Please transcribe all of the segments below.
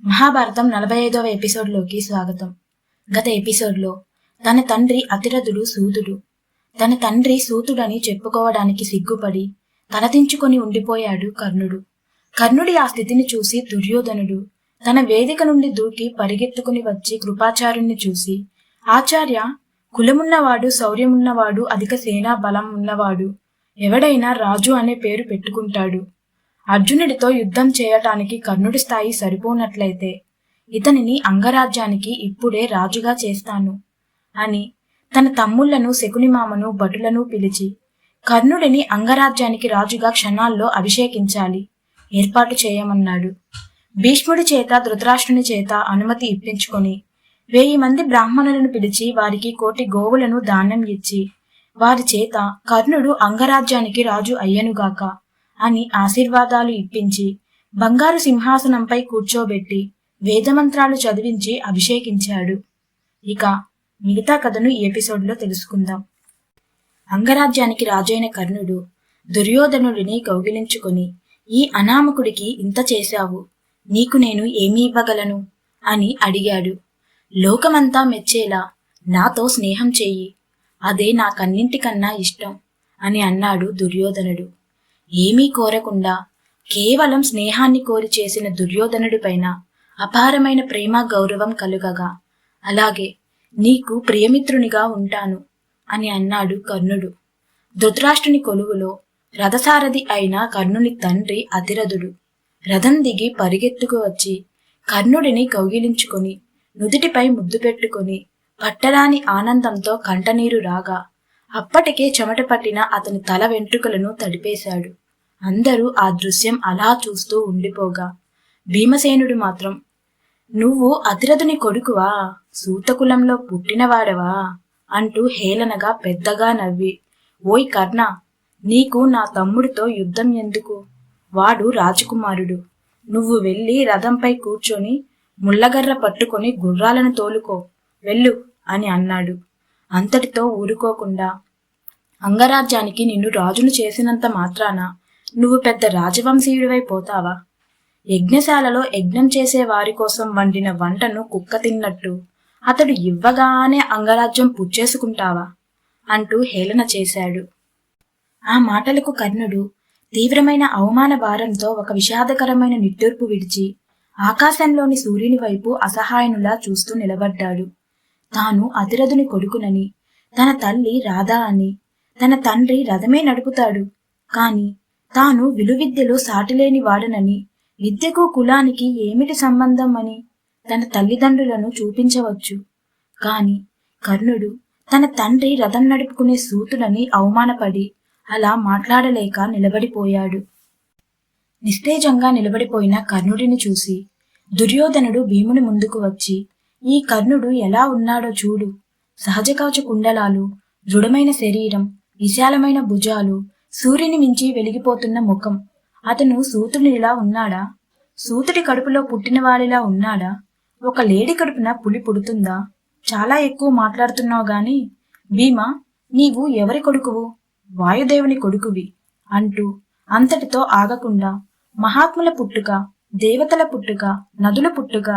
మహాభారతం 45వ ఎపిసోడ్లోకి స్వాగతం. గత ఎపిసోడ్లో తన తండ్రి అతిరథుడు సూతుడు. తన తండ్రి సూతుడని చెప్పుకోవడానికి సిగ్గుపడి తలదించుకొని ఉండిపోయాడు కర్ణుడు. కర్ణుడి ఆ స్థితిని చూసి దుర్యోధనుడు తన వేదిక నుండి దూకి పరిగెత్తుకుని వచ్చి కృపాచార్యుణ్ణి చూసి, ఆచార్య, కులమున్నవాడు, శౌర్యమున్నవాడు, అధిక సేనా బలం ఉన్నవాడు ఎవడైనా రాజు అనే పేరు పెట్టుకుంటాడు. అర్జునుడితో యుద్ధం చేయటానికి కర్ణుడి స్థాయి సరిపోనట్లయితే ఇతనిని అంగరాజ్యానికి ఇప్పుడే రాజుగా చేస్తాను అని తన తమ్ముళ్లను, శకునిమామను, భటులను పిలిచి కర్ణుడిని అంగరాజ్యానికి రాజుగా క్షణాల్లో అభిషేకించాలి, ఏర్పాటు చేయమన్నాడు. భీష్ముడి చేత, ధృతరాష్ట్రుని చేత అనుమతి ఇప్పించుకొని 1000 మంది బ్రాహ్మణులను పిలిచి వారికి 1,000 గోవులను దానం ఇచ్చి వారి చేత కర్ణుడు అంగరాజ్యానికి రాజు అయ్యనుగాక అని ఆశీర్వాదాలు ఇప్పించి బంగారు సింహాసనంపై కూర్చోబెట్టి వేదమంత్రాలు చదివించి అభిషేకించాడు. ఇక మిగతా కథను ఈ ఎపిసోడ్లో తెలుసుకుందాం. అంగరాజ్యానికి రాజైన కర్ణుడు దుర్యోధనుడిని కౌగిలించుకొని, ఈ అనామకుడికి ఇంత చేశావు, నీకు నేను ఏమి ఇవ్వగలను అని అడిగాడు. లోకమంతా మెచ్చేలా నాతో స్నేహం చెయ్యి, అదే నాకన్నింటికన్నా ఇష్టం అని అన్నాడు దుర్యోధనుడు. ఏమీ కోరకుండా కేవలం స్నేహాన్ని కోరి చేసిన దుర్యోధనుడి పైన అపారమైన ప్రేమ, గౌరవం కలుగగా, అలాగే నీకు ప్రియమిత్రునిగా ఉంటాను అని అన్నాడు కర్ణుడు. ధృతరాష్ట్రుని కొలువులో రథసారథి అయిన కర్ణుని తండ్రి అతిరథుడు రథం దిగి పరిగెత్తుకు వచ్చి కర్ణుడిని కౌగిలించుకొని నుదిటిపై ముద్దు పెట్టుకొని పట్టరాని ఆనందంతో కంటనీరు రాగా అప్పటికే చెమట పట్టిన అతని తల వెంట్రుకలను తడిపేశాడు. అందరూ ఆ దృశ్యం అలా చూస్తూ ఉండిపోగా భీమసేనుడు మాత్రం, నువ్వు అతిరథుని కొడుకువా, సూతకులంలో పుట్టినవాడవా అంటూ హేళనగా పెద్దగా నవ్వి, ఓయ్ కర్ణ, నీకు నా తమ్ముడితో యుద్ధం ఎందుకు? వాడు రాజకుమారుడు. నువ్వు వెళ్ళి రథంపై కూర్చొని ముళ్ళగర్ర పట్టుకొని గుర్రాలను తోలుకో, వెళ్ళు అని అన్నాడు. అంతటితో ఊరుకోకుండా, అంగరాజ్యానికి నిన్ను రాజును చేసినంత మాత్రాన నువ్వు పెద్ద రాజవంశీయుడివై పోతావా? యజ్ఞశాలలో యజ్ఞం చేసే వారి కోసం వండిన వంటను కుక్క తిన్నట్టు అతడు ఇవ్వగానే అంగరాజ్యం పుచ్చేసుకుంటావా అంటూ హేళన చేశాడు. ఆ మాటలకు కర్ణుడు తీవ్రమైన అవమాన భారంతో ఒక విషాదకరమైన నిట్టూర్పు విడిచి ఆకాశంలోని సూర్యుని వైపు అసహాయనులా చూస్తూ నిలబడ్డాడు. తాను అతిరథుని కొడుకునని, తన తల్లి రాధా అని, తన తండ్రి రథమే నడుపుతాడు, కాని తాను విలువిద్యలో సాటిలేని వాడనని, విద్యకు కులానికి ఏమిటి సంబంధం అని తన తల్లిదండ్రులను చూపించవచ్చు. కాని కర్ణుడు తన తండ్రి రథం నడుపుకునే సూతుడని అవమానపడి అలా మాట్లాడలేక నిలబడిపోయాడు. నిస్తేజంగా నిలబడిపోయిన కర్ణుడిని చూసి దుర్యోధనుడు భీముని ముందుకు వచ్చి, ఈ కర్ణుడు ఎలా ఉన్నాడో చూడు, సహజ కవచ కుండలాలు, దృఢమైన శరీరం, విశాలమైన భుజాలు, సూర్యుని మించి వెలిగిపోతున్న ముఖం. అతను సూతుడిలా ఉన్నాడా? సూతుడి కడుపులో పుట్టినవాడిలా ఉన్నాడా? ఒక లేడి కడుపున పులి పుడుతుందా? చాలా ఎక్కువ మాట్లాడుతున్నావు గాని భీమా, నీవు ఎవరి కొడుకువు? వాయుదేవుని కొడుకువి అంటూ అంతటితో ఆగకుండా, మహాత్ముల పుట్టుక, దేవతల పుట్టుక, నదుల పుట్టుక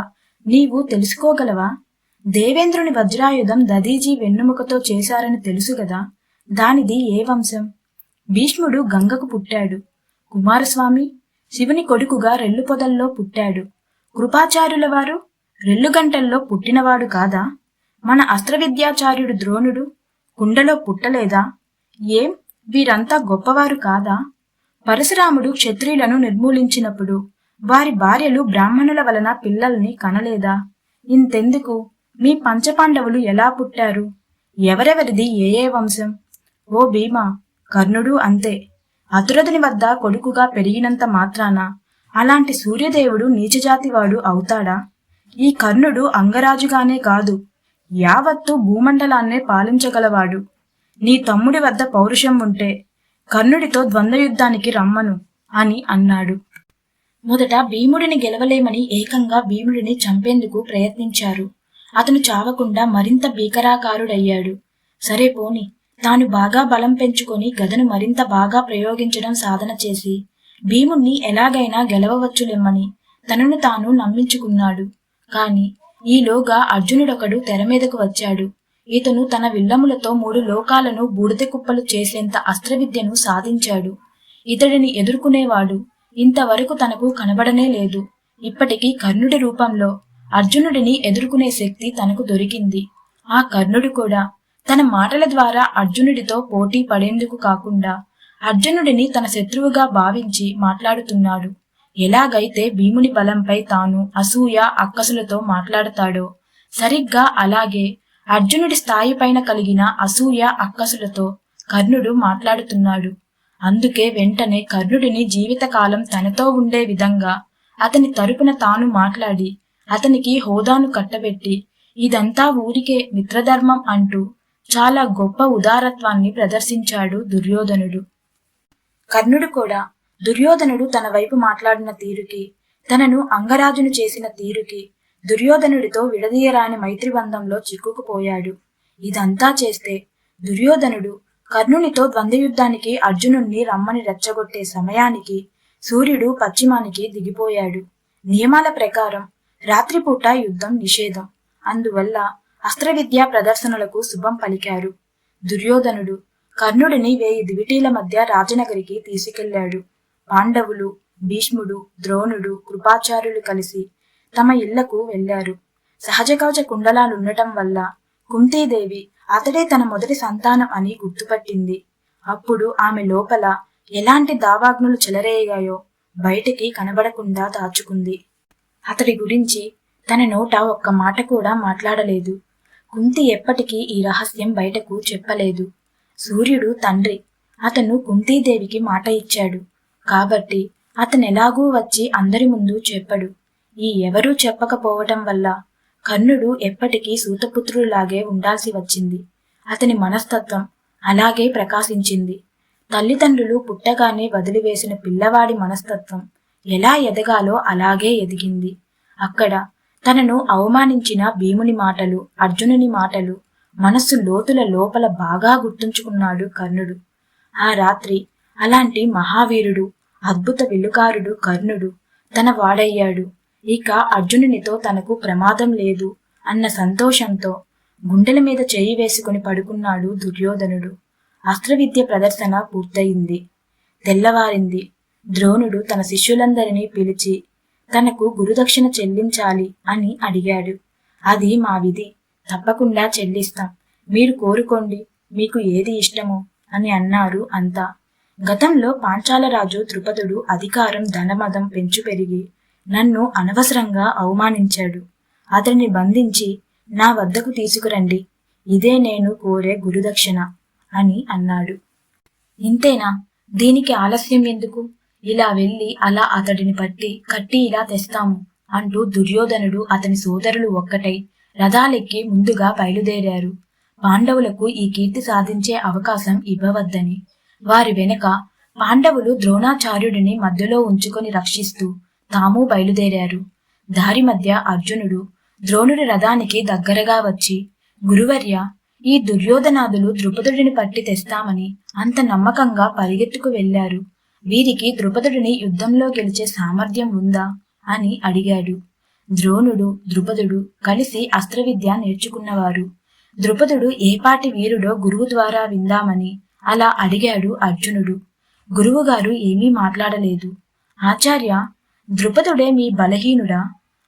నీవు తెలుసుకోగలవా? దేవేంద్రుని వజ్రాయుధం దదీజీ వెన్నుముకతో చేశారని తెలుసు గదా, దానిది ఏ వంశం? భీష్ముడు గంగకు పుట్టాడు. కుమారస్వామి శివుని కొడుకుగా రెల్లు పొదల్లో పుట్టాడు. కృపాచార్యుల వారు రెల్లుగంటల్లో పుట్టినవాడు కాదా? మన అస్త్రవిద్యాచార్యుడు ద్రోణుడు కుండలో పుట్టలేదా? ఏం, వీరంతా గొప్పవారు కాదా? పరశురాముడు క్షత్రియులను నిర్మూలించినప్పుడు వారి భార్యలు బ్రాహ్మణుల వలన పిల్లల్ని కనలేదా? ఇంతెందుకు, మీ పంచపాండవులు ఎలా పుట్టారు? ఎవరెవరిది ఏ వంశం? ఓ భీమా, కర్ణుడు అంతే. అతురథుని వద్ద కొడుకుగా పెరిగినంత మాత్రాన అలాంటి సూర్యదేవుడు నీచజాతివాడు అవుతాడా? ఈ కర్ణుడు అంగరాజుగానే కాదు, యావత్తు భూమండలాన్నే పాలించగలవాడు. నీ తమ్ముడి వద్ద పౌరుషం ఉంటే కర్ణుడితో ద్వంద్వయుద్ధానికి రమ్మను అని అన్నాడు. మొదట భీముడిని గెలవలేమని ఏకంగా భీముడిని చంపేందుకు ప్రయత్నించారు. అతను చావకుండా మరింత భీకరాకారుడయ్యాడు. సరే పోని, తాను బాగా బలం పెంచుకొని గదను మరింత బాగా ప్రయోగించడం సాధన చేసి భీముణ్ణి ఎలాగైనా గెలవవచ్చులెమ్మని తనను తాను నమ్మించుకున్నాడు. కాని ఈలోగా అర్జునుడొకడు తెర మీదకు వచ్చాడు. ఇతను తన విల్లములతో 3 లోకాలను బూడిద కుప్పలు చేసేంత అస్త్రవిద్యను సాధించాడు. ఇతడిని ఎదుర్కొనేవాడు ఇంతవరకు తనకు కనబడనే లేదు. ఇప్పటికీ కర్ణుడి రూపంలో అర్జునుడిని ఎదుర్కొనే శక్తి తనకు దొరికింది. ఆ కర్ణుడు కూడా తన మాటల ద్వారా అర్జునుడితో పోటీ పడేందుకు కాకుండా అర్జునుడిని తన శత్రువుగా భావించి మాట్లాడుతున్నాడు. ఎలాగైతే భీముని బలంపై తాను అసూయ అక్కసులతో మాట్లాడతాడో సరిగ్గా అలాగే అర్జునుడి స్థాయి పైన కలిగిన అసూయ అక్కసులతో కర్ణుడు మాట్లాడుతున్నాడు. అందుకే వెంటనే కర్ణుడిని జీవితకాలం తనతో ఉండే విధంగా అతని తరపున తాను మాట్లాడి అతనికి హోదాను కట్టబెట్టి ఇదంతా ఊరికే మిత్రధర్మం అంటూ చాలా గొప్ప ఉదారత్వాన్ని ప్రదర్శించాడు దుర్యోధనుడు. కర్ణుడు కూడా దుర్యోధనుడు తన వైపు మాట్లాడిన తీరుకి, తనను అంగరాజును చేసిన తీరుకి దుర్యోధనుడితో విడదీయరాని మైత్రిబంధంలో చిక్కుకుపోయాడు. ఇదంతా చేస్తే దుర్యోధనుడు కర్ణునితో ద్వంద్వయుద్ధానికి అర్జునుణ్ణి రమ్మని రెచ్చగొట్టే సమయానికి సూర్యుడు పశ్చిమానికి దిగిపోయాడు. నియమాల ప్రకారం రాత్రిపూట యుద్ధం నిషేధం. అందువల్ల అస్త్రవిద్యా ప్రదర్శనలకు శుభం పలికారు. దుర్యోధనుడు కర్ణుడిని 1000 దివిటీల మధ్య రాజనగరికి తీసుకెళ్లాడు. పాండవులు, భీష్ముడు, ద్రోణుడు, కృపాచార్యులు కలిసి తమ ఇళ్లకు వెళ్లారు. సహజ కవచ కుండలాలుండటం వల్ల కుంతీదేవి అతడే తన మొదటి సంతానం అని గుర్తుపట్టింది. అప్పుడు ఆమె లోపల ఎలాంటి దావాగ్నులు చెలరేగాయో బయటికి కనబడకుండా దాచుకుంది. అతడి గురించి తన నోట ఒక్క మాట కూడా మాట్లాడలేదు. కుంతి ఎప్పటికీ ఈ రహస్యం బయటకు చెప్పలేదు. సూర్యుడు తండ్రి. అతను కుంతీదేవికి మాట ఇచ్చాడు కాబట్టి అతనెలాగూ వచ్చి అందరి ముందు చెప్పడు. ఈ ఎవరూ చెప్పకపోవటం వల్ల కర్ణుడు ఎప్పటికీ సూతపుత్రులాగే ఉండాల్సి వచ్చింది. అతని మనస్తత్వం అలాగే ప్రకాశించింది. తల్లిదండ్రులు పుట్టగానే వదిలివేసిన పిల్లవాడి మనస్తత్వం ఎలా ఎదగాలో అలాగే ఎదిగింది. అక్కడ తనను అవమానించిన భీముని మాటలు, అర్జునుని మాటలు మనస్సు లోతుల లోపల బాగా గుర్తుంచుకున్నాడు కర్ణుడు. ఆ రాత్రి అలాంటి మహావీరుడు, అద్భుత విలుకారుడు కర్ణుడు తన వాడయ్యాడు. ఇక అర్జునునితో తనకు ప్రమాదం లేదు అన్న సంతోషంతో గుండెల మీద చేయి వేసుకుని పడుకున్నాడు దుర్యోధనుడు. అస్త్రవిద్య ప్రదర్శన పూర్తయింది. తెల్లవారింది. ద్రోణుడు తన శిష్యులందరినీ పిలిచి తనకు గురుదక్షిణ చెల్లించాలి అని అడిగాడు. అది మా విధి, తప్పకుండా చెల్లిస్తాం, మీరు కోరుకోండి, మీకు ఏది ఇష్టమో అని అన్నారు అంతా. గతంలో పాంచాలరాజు ద్రుపదుడు అధికారం ధనమదం పెంచు పెరిగి నన్ను అనవసరంగా అవమానించాడు. అతడిని బంధించి నా వద్దకు తీసుకురండి, ఇదే నేను కోరే గురుదక్షిణ అని అన్నాడు. ఇంతేనా? దీనికి ఆలస్యం ఎందుకు? ఇలా వెళ్ళి అలా అతడిని పట్టి కట్టి ఇలా తెస్తాము అంటూ దుర్యోధనుడు అతని సోదరులు ఒక్కటై రథాలెక్కి ముందుగా బయలుదేరారు. పాండవులకు ఈ కీర్తి సాధించే అవకాశం ఇవ్వవద్దని. వారి వెనక పాండవులు ద్రోణాచార్యుడిని మధ్యలో ఉంచుకొని రక్షిస్తూ తాము బయలుదేరారు. దారి మధ్య అర్జునుడు ద్రోణుడి రథానికి దగ్గరగా వచ్చి, గురువర్య, ఈ దుర్యోధనాదులు ద్రుపదుడిని పట్టి తెస్తామని అంత నమ్మకంగా పరిగెత్తుకు వెళ్లారు. వీరికి ద్రుపదుడిని యుద్ధంలో గెలిచే సామర్థ్యం ఉందా అని అడిగాడు. ద్రోణుడు, ద్రుపదుడు కలిసి అస్త్రవిద్య నేర్చుకున్నవారు. ద్రుపదుడు ఏపాటి వీరుడో గురువు ద్వారా విందామని అలా అడిగాడు అర్జునుడు. గురువుగారు ఏమీ మాట్లాడలేదు. ఆచార్య, ద్రుపదుడే మీ బలహీనుడా?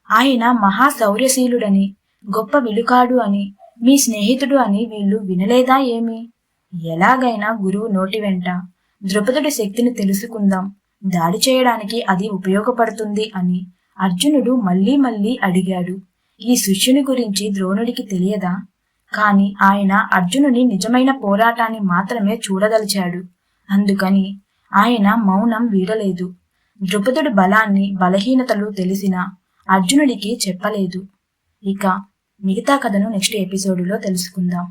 ఆయన మహాశౌర్యశీలుడని, గొప్ప విలుకాడు అని, మీ స్నేహితుడు అని వీళ్ళు వినలేదా ఏమి? ఎలాగైనా గురువు నోటి వెంట ద్రుపదుడి శక్తిని తెలుసుకుందాం, దాడి చేయడానికి అది ఉపయోగపడుతుంది అని అర్జునుడు మళ్ళీ మళ్ళీ అడిగాడు. ఈ శిష్యుని గురించి ద్రోణుడికి తెలియదా? కాని ఆయన అర్జునుని నిజమైన పోరాటాన్ని మాత్రమే చూడదలిచాడు. అందుకని ఆయన మౌనం వీడలేదు. ద్రుపదుడి బలాన్ని, బలహీనతలు తెలిసినా అర్జునుడికి చెప్పలేదు. ఇక మిగతా కథను నెక్స్ట్ ఎపిసోడులో తెలుసుకుందాం.